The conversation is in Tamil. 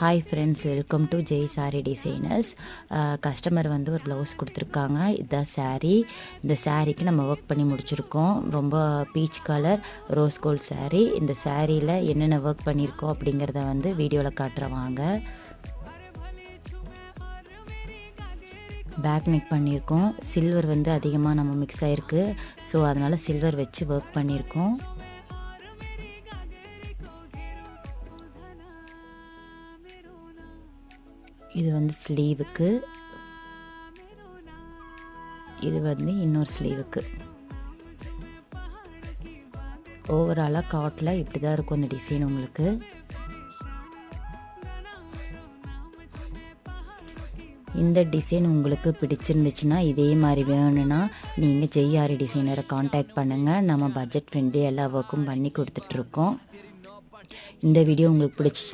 Hi friends, welcome to Jai sorry designers. Customer வந்து ஒரு ப்ளவுஸ் கொடுத்துருக்காங்க. இதுதான் சாரீ. இந்த சாரீக்கு நம்ம ஒர்க் பண்ணி முடிச்சிருக்கோம். ரொம்ப peach colour rose gold saree. இந்த சாரியில் என்னென்ன ஒர்க் பண்ணியிருக்கோம் அப்படிங்கிறத வந்து வீடியோவில் காட்டுறவாங்க. பேக் நெக் பண்ணியிருக்கோம். சில்வர் வந்து அதிகமாக நம்ம மிக்ஸ் ஆகிருக்கு. ஸோ அதனால் சில்வர் வச்சு ஒர்க் பண்ணியிருக்கோம். இது வந்து ஸ்லீவுக்கு, இது வந்து இன்னொரு ஸ்லீவுக்கு. ஓவராலாக காட்டில் இப்படி தான் இருக்கும் இந்த டிசைன். உங்களுக்கு இந்த டிசைன் உங்களுக்கு பிடிச்சிருந்துச்சுன்னா, இதே மாதிரி வேணும்னா நீங்கள் ஜெய்ஆரி டிசைனரை காண்டாக்ட் பண்ணுங்கள். நம்ம பட்ஜெட் ஃப்ரெண்ட்லி எல்லா ஒர்க்கும் பண்ணி கொடுத்துட்ருக்கோம். இந்த வீடியோ உங்களுக்கு பிடிச்சிச்சுன்னா